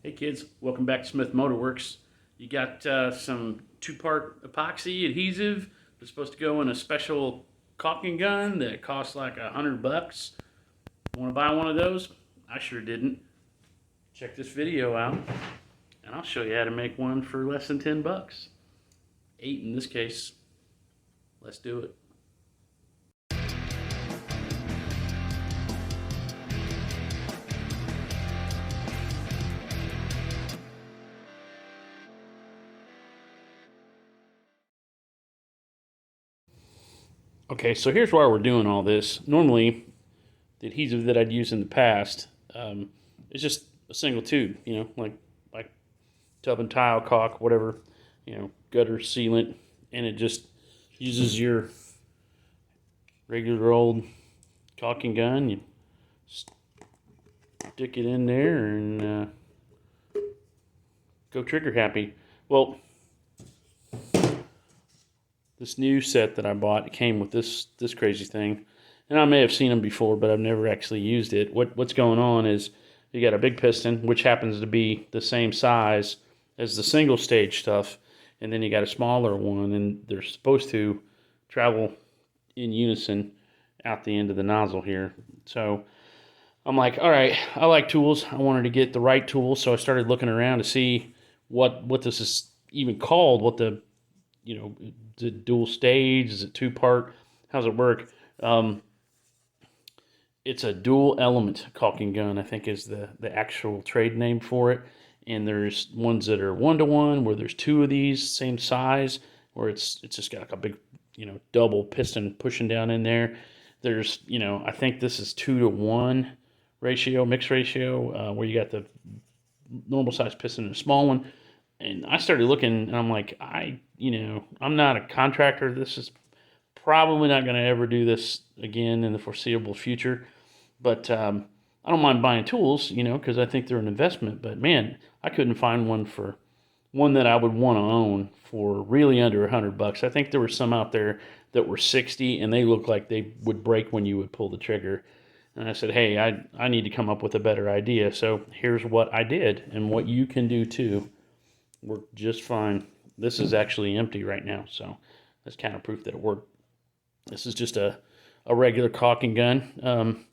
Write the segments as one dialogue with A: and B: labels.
A: Hey kids, welcome back to Smith Motor Works. You got some two-part epoxy adhesive that's supposed to go in a special caulking gun that costs like $100. Want to buy one of those? I sure didn't. Check this video out, and I'll show you how to make one for less than 10 bucks. 8 in this case. Let's do it. Okay, so here's why we're doing all this. Normally, the adhesive that I'd use in the past is just a single tube, like tub and tile caulk, whatever, gutter sealant, and it just uses your regular old caulking gun. You stick it in there and go trigger happy. Well, this new set that I bought, it came with this crazy thing, and I may have seen them before, but I've never actually used it. What's going on is you got a big piston, which happens to be the same size as the single stage stuff, and then you got a smaller one, and they're supposed to travel in unison out the end of the nozzle here. So I'm like, all right, I like tools. I wanted to get the right tool, so I started looking around to see what this is even called, what the is it dual stage? Is it two-part? How's it work? It's a dual element caulking gun, I think is the actual trade name for it. And there's ones that are 1-to-1 where there's two of these same size, where it's just got like a big, double piston pushing down in there. There's, I think this is 2-to-1 ratio, mixed ratio, where you got the normal size piston and a small one. And I started looking, and I'm like, I'm not a contractor. This is probably not going to ever do this again in the foreseeable future. But I don't mind buying tools, because I think they're an investment. But man, I couldn't find one that I would want to own for really under $100. I think there were some out there that were 60, and they looked like they would break when you would pull the trigger. And I said, hey, I need to come up with a better idea. So here's what I did, and what you can do too. Worked just fine. This is actually empty right now, so that's kind of proof that it worked. This is just a regular caulking gun.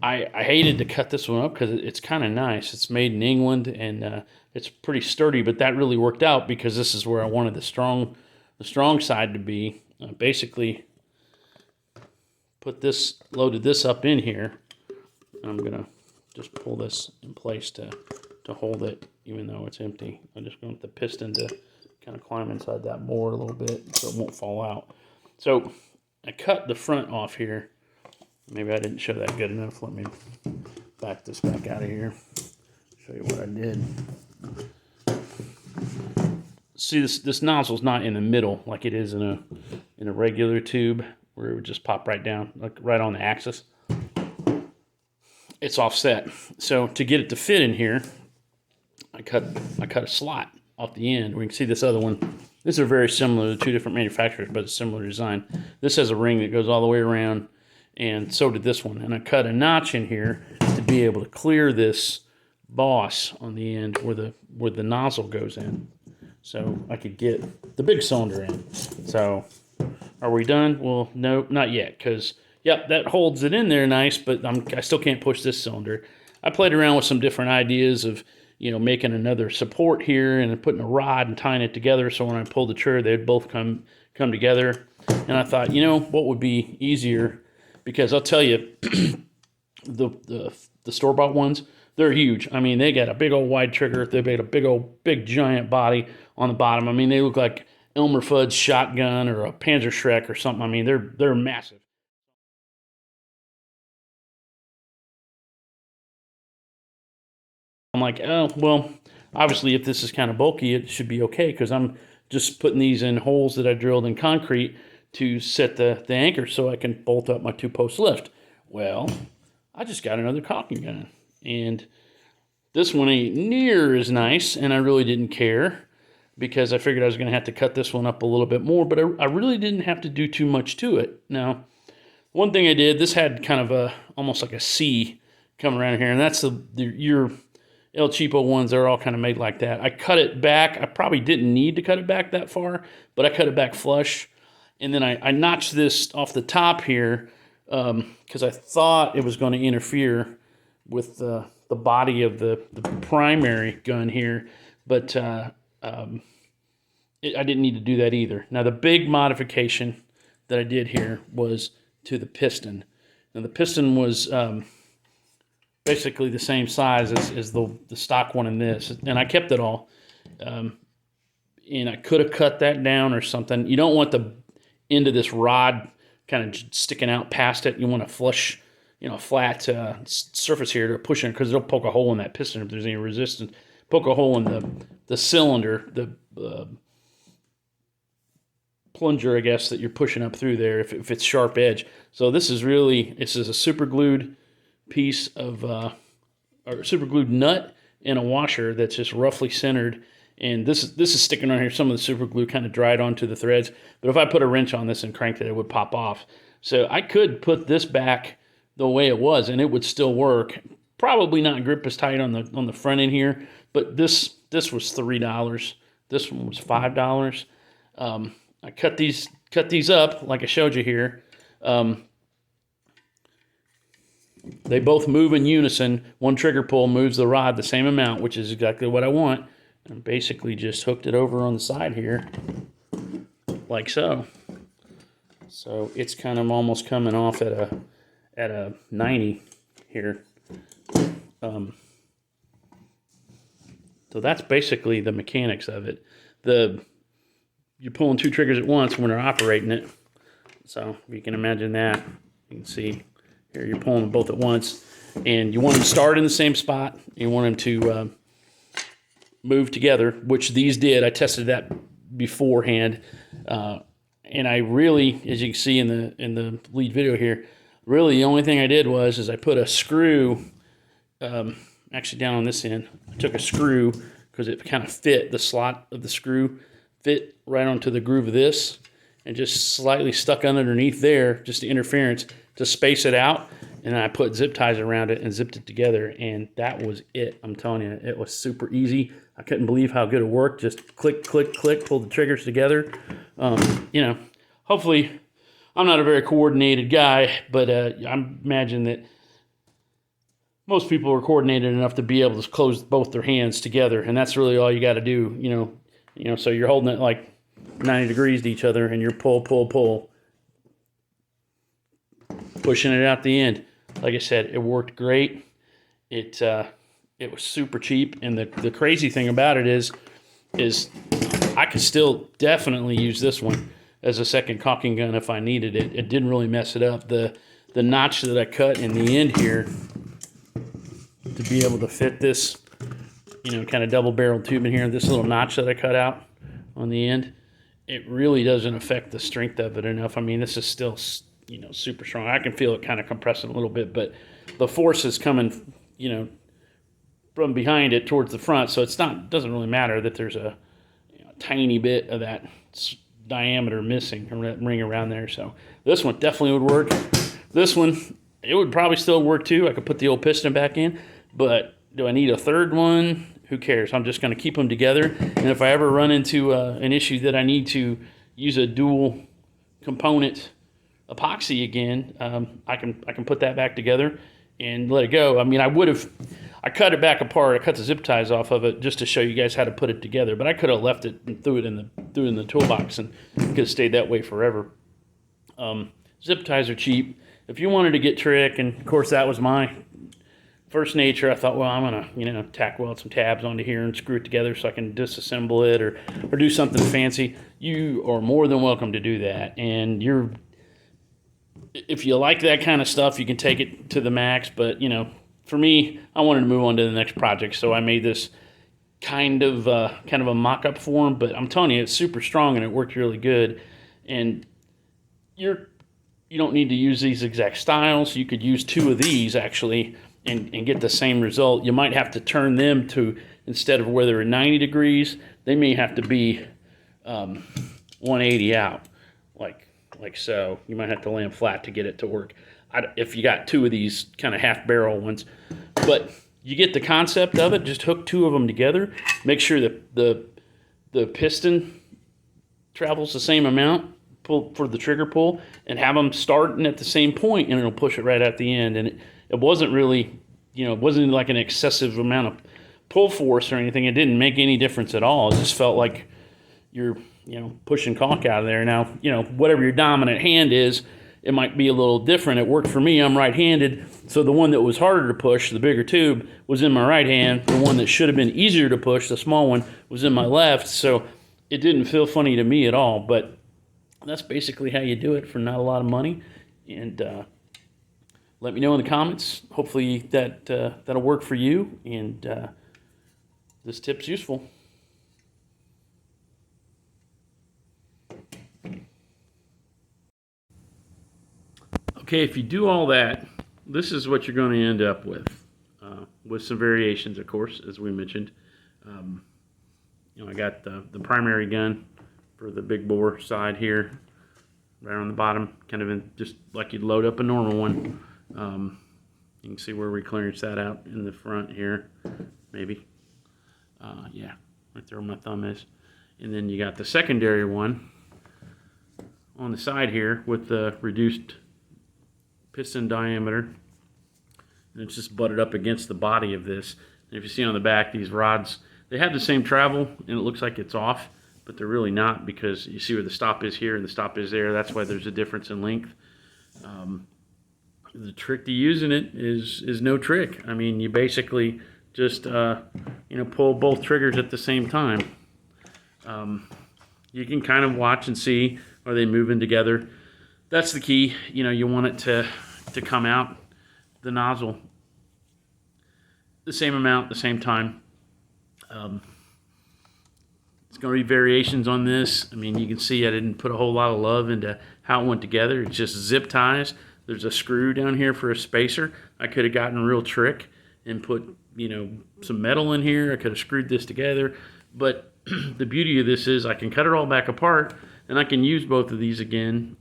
A: I hated to cut this one up because it's kind of nice. It's made in England, and it's pretty sturdy, but that really worked out because this is where I wanted the strong side to be. Basically, loaded this up in here. I'm gonna just pull this in place to hold it, even though it's empty. I'm just going to get the piston to kind of climb inside that board a little bit so it won't fall out. So I cut the front off here. Maybe I didn't show that good enough. Let me back this back out of here. Show you what I did. See, this nozzle's not in the middle like it is in a regular tube where it would just pop right down, like right on the axis. It's offset. So to get it to fit in here, I cut a slot off the end. We can see this other one. These are very similar to two different manufacturers, but it's similar design. This has a ring that goes all the way around, and so did this one. And I cut a notch in here to be able to clear this boss on the end where the nozzle goes in, so I could get the big cylinder in. So are we done? Well, no, not yet, because yep, that holds it in there nice, but I still can't push this cylinder. I played around with some different ideas of making another support here and putting a rod and tying it together so when I pull the trigger, they'd both come together. And I thought, what would be easier? Because I'll tell you, the store-bought ones, they're huge. I mean, they got a big old wide trigger. They made a big giant body on the bottom. I mean, they look like Elmer Fudd's shotgun or a Panzerschreck or something. I mean, they're massive. I'm like, oh, well, obviously if this is kind of bulky, it should be okay because I'm just putting these in holes that I drilled in concrete to set the anchor so I can bolt up my two-post lift. Well, I just got another caulking gun, and this one ain't near as nice, and I really didn't care because I figured I was going to have to cut this one up a little bit more, but I really didn't have to do too much to it. Now, one thing I did, this had kind of almost like a C coming around here, and that's your El Cheapo ones, they're all kind of made like that. I cut it back. I probably didn't need to cut it back that far, but I cut it back flush. And then I notched this off the top here because I thought it was going to interfere with the body of the primary gun here. But I didn't need to do that either. Now, the big modification that I did here was to the piston. Now, the piston was basically the same size as the stock one in this, and I kept it all. And I could have cut that down or something. You don't want the end of this rod kind of sticking out past it. You want a flush, flat surface here to push in, because it'll poke a hole in that piston if there's any resistance. Poke a hole in the cylinder, the plunger, I guess, that you're pushing up through there if it's sharp edge. So this is a super glued piece of or super glued nut and a washer that's just roughly centered, and this is sticking on here. Some of the super glue kind of dried onto the threads, but if I put a wrench on this and cranked it, it would pop off. So I could put this back the way it was and it would still work. Probably not grip as tight on the front end here, but this was $3. This one was $5. I cut these up like I showed you here. They both move in unison. One trigger pull moves the rod the same amount, which is exactly what I want. And basically just hooked it over on the side here, like so. So it's kind of almost coming off at a 90 here. So that's basically the mechanics of it. You're pulling two triggers at once when they're operating it. So if you can imagine that, you can see here you're pulling them both at once, and you want them to start in the same spot. You want them to move together, which these did. I tested that beforehand, and I really, as you can see in the lead video here, really the only thing I did is I put a screw, actually down on this end. I took a screw because it kind of fit, the slot of the screw fit right onto the groove of this, and just slightly stuck underneath there, just the interference, to space it out. And then I put zip ties around it and zipped it together, and that was it. I'm telling you, it was super easy. I couldn't believe how good it worked. Just click, click, click, pull the triggers together. Hopefully, I'm not a very coordinated guy, but I imagine that most people are coordinated enough to be able to close both their hands together, and that's really all you got to do. So you're holding it like 90 degrees to each other, and you're pull, pull, pull, pushing it out the end. Like I said, it worked great. It was super cheap, and the crazy thing about it is I could still definitely use this one as a second caulking gun if I needed it. It didn't really mess it up. The notch that I cut in the end here to be able to fit this, kind of double-barreled tube in here, this little notch that I cut out on the end, it really doesn't affect the strength of it enough. I mean, this is still, super strong. I can feel it kind of compressing a little bit, but the force is coming, from behind it towards the front, so doesn't really matter that there's a tiny bit of that diameter missing, or that ring around there. So this one definitely would work. This one, it would probably still work too. I could put the old piston back in, but do I need a third one? Who cares? I'm just going to keep them together, and if I ever run into an issue that I need to use a dual component epoxy again, I can put that back together and let it go. I mean, I cut it back apart. I cut the zip ties off of it just to show you guys how to put it together, but I could have left it and threw it in the toolbox, and it could have stayed that way forever. Zip ties are cheap. If you wanted to get trick, and of course that was my first nature, I thought, well, I'm gonna tack weld some tabs onto here and screw it together so I can disassemble it or do something fancy. You are more than welcome to do that, and if you like that kind of stuff, you can take it to the max. But for me, I wanted to move on to the next project, so I made this kind of a mock-up form. But I'm telling you, it's super strong and it worked really good. And you don't need to use these exact styles. You could use two of these actually and get the same result. You might have to turn them to, instead of where they're 90 degrees, they may have to be 180 out, like so. You might have to lay them flat to get it to work if you got two of these kind of half barrel ones. But you get the concept of it. Just hook two of them together. Make sure that the piston travels the same amount pull for the trigger pull, and have them starting at the same point, and it'll push it right at the end. And it wasn't really, it wasn't like an excessive amount of pull force or anything. It didn't make any difference at all. It just felt like you're, pushing caulk out of there. Now, whatever your dominant hand is, it might be a little different. It worked for me. I'm right-handed, so the one that was harder to push, the bigger tube, was in my right hand. The one that should have been easier to push, the small one, was in my left. So it didn't feel funny to me at all. But that's basically how you do it for not a lot of money. And let me know in the comments. Hopefully that'll work for you, and this tip's useful. Okay, if you do all that, this is what you're going to end up with some variations, of course, as we mentioned. I got the primary gun for the big bore side here, right on the bottom, kind of just like you'd load up a normal one. You can see where we clearance that out in the front here, maybe. Yeah, right there where my thumb is. And then you got the secondary one on the side here with the reduced piston diameter, and it's just butted up against the body of this. And if you see on the back, these rods, they have the same travel, and it looks like it's off, but they're really not, because you see where the stop is here and the stop is there. That's why there's a difference in length. The trick to using it is no trick. I mean, you basically just pull both triggers at the same time. You can kind of watch and see, are they moving together? That's the key. You want it to come out the nozzle the same amount, the same time. It's going to be variations on this. I mean, you can see I didn't put a whole lot of love into how it went together. It's just zip ties. There's a screw down here for a spacer. I could have gotten a real trick and put, some metal in here. I could have screwed this together. But the beauty of this is I can cut it all back apart, and I can use both of these again.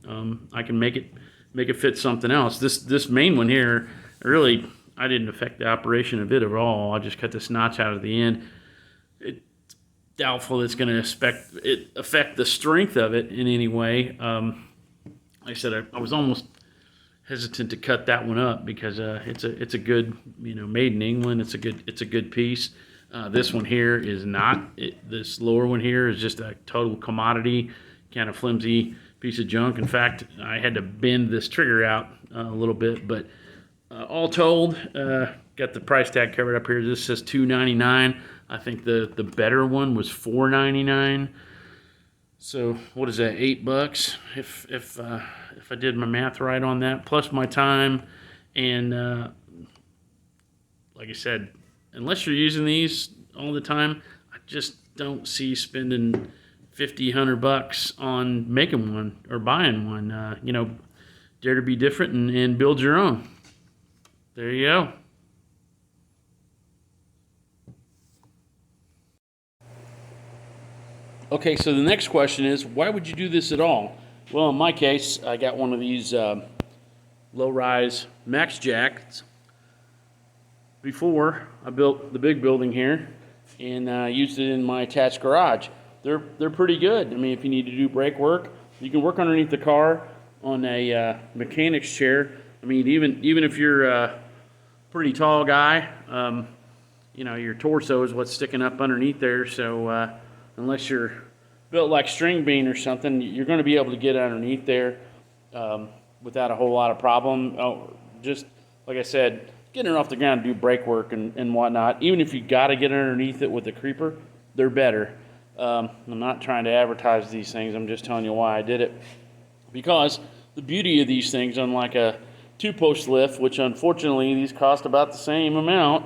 A: I can make it fit something else. This main one here, really, I didn't affect the operation of it at all. I just cut this notch out of the end. It's doubtful it's going to affect the strength of it in any way. Like I said, I was almost hesitant to cut that one up, because it's a good, made in England. It's a good piece. This one here is not. This lower one here is just a total commodity, kind of flimsy piece of junk. In fact, I had to bend this trigger out a little bit, but all told, got the price tag covered up here. This says $2.99. I think the better one was $4.99. So what is that? $8 if I did my math right on that, plus my time. And like I said, unless you're using these all the time, I just don't see spending $50-100 on making one or buying one. Dare to be different and build your own. There you go. Okay, so the next question is, why would you do this at all? Well, in my case, I got one of these low-rise MaxJax before I built the big building here, and used it in my attached garage. They're pretty good. I mean, if you need to do brake work, you can work underneath the car on a mechanic's chair. I mean, even if you're a pretty tall guy, your torso is what's sticking up underneath there. So unless you're built like string bean or something, you're going to be able to get underneath there without a whole lot of problem. Just like I said, getting it off the ground to do brake work and whatnot. Even if you got to get underneath it with a creeper, they're better. I'm not trying to advertise these things. I'm just telling you why I did it. Because the beauty of these things, unlike a two-post lift, which unfortunately these cost about the same amount,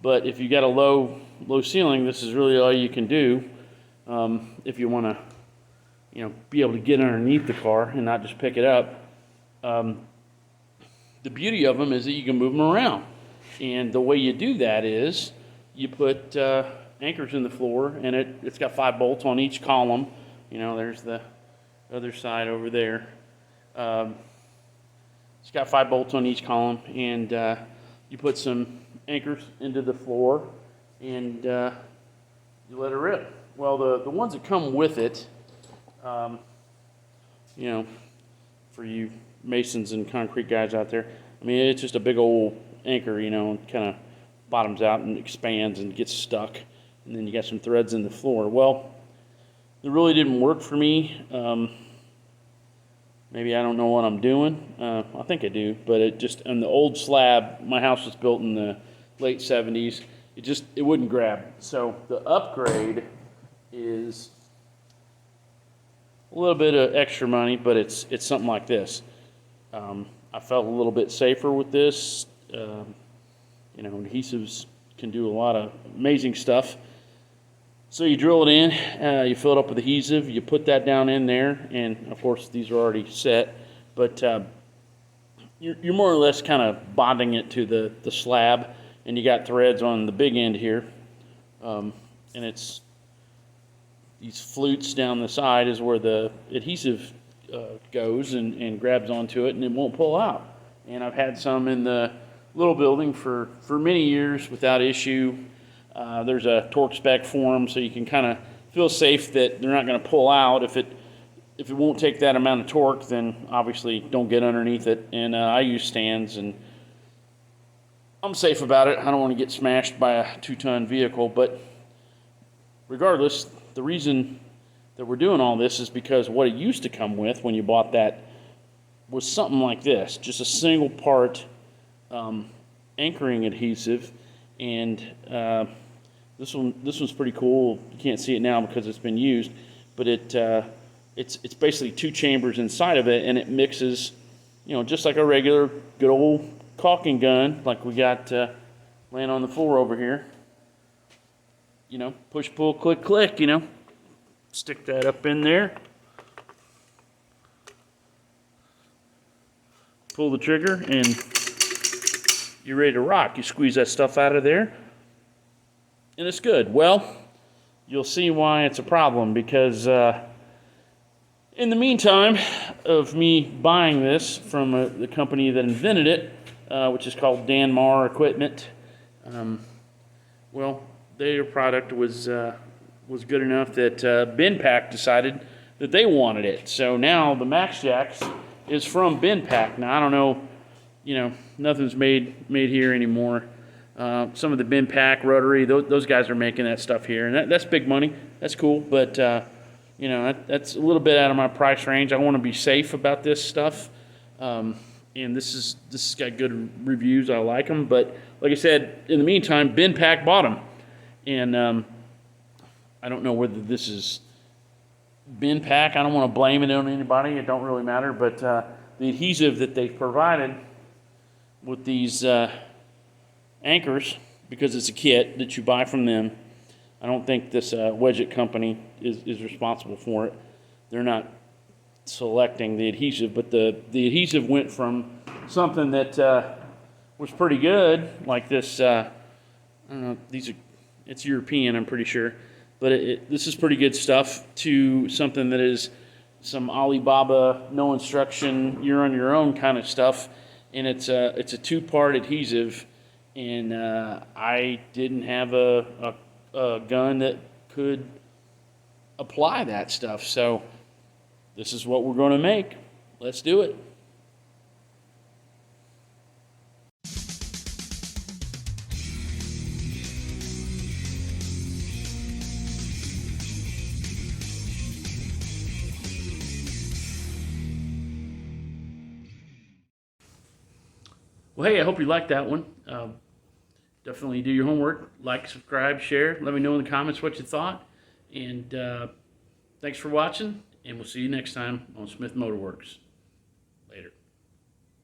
A: but if you got a low ceiling, this is really all you can do. If you want to, be able to get underneath the car and not just pick it up. The beauty of them is that you can move them around. And the way you do that is you put anchors in the floor, and it's got 5 bolts on each column. There's the other side over there. It's got 5 bolts on each column, and you put some anchors into the floor, and you let it rip. Well, the ones that come with it, you know, for you masons and concrete guys out there, I mean, it's just a big old anchor, you know, and kind of bottoms out and expands and gets stuck, and then you got some threads in the floor. Well, it really didn't work for me. Maybe I don't know what I'm doing. I think I do, but it just, on the old slab, my house was built in the late 70s, it wouldn't grab. So the upgrade is a little bit of extra money, but it's something like this. I felt a little bit safer with this. You know, adhesives can do a lot of amazing stuff. So you drill it in, you fill it up with adhesive, you put that down in there, and of course these are already set, but you're more or less kind of bonding it to the slab, and you got threads on the big end here, and it's these flutes down the side is where the adhesive goes and grabs onto it, and it won't pull out. And I've had some in the little building for many years without issue. There's a torque spec for them, so you can kind of feel safe that they're not going to pull out. If it won't take that amount of torque, then obviously don't get underneath it. And I use stands, and I'm safe about it. I don't want to get smashed by a 2-ton vehicle. But regardless, the reason that we're doing all this is because what it used to come with when you bought that was something like this, just a single part anchoring adhesive. And this one's pretty cool. You can't see it now because it's been used, but it's basically 2 chambers inside of it, and it mixes, you know, just like a regular good old caulking gun, like we got laying on the floor over here. You know, push, pull, click, click. You know, stick that up in there, pull the trigger, and you're ready to rock. You squeeze that stuff out of there, and it's good. Well, you'll see why it's a problem, because in the meantime of me buying this from the company that invented it, which is called Danmar Equipment, well, their product was good enough that BenPak decided that they wanted it. So now the MaxJax is from BenPak. Now I don't know, you know, nothing's made here anymore. Some of the BenPak rotary, those guys are making that stuff here, and that's big money. That's cool, but you know, that's a little bit out of my price range. I want to be safe about this stuff, and this has got good reviews. I like them, but like I said, in the meantime, BenPak bought them, and I don't know whether this is BenPak. I don't want to blame it on anybody. It don't really matter, but the adhesive that they provided with these anchors, because it's a kit that you buy from them, I don't think this Wedget company is responsible for it. They're not selecting the adhesive, but the adhesive went from something that was pretty good, like this, I don't know, it's European, I'm pretty sure, but this is pretty good stuff, to something that is some Alibaba, no instruction, you're on your own kind of stuff. And it's a 2-part adhesive, and I didn't have a gun that could apply that stuff. So this is what we're going to make. Let's do it. Well, hey, I hope you liked that one. Definitely do your homework. Like, subscribe, share. Let me know in the comments what you thought. And thanks for watching, and we'll see you next time on Smith Motorworks.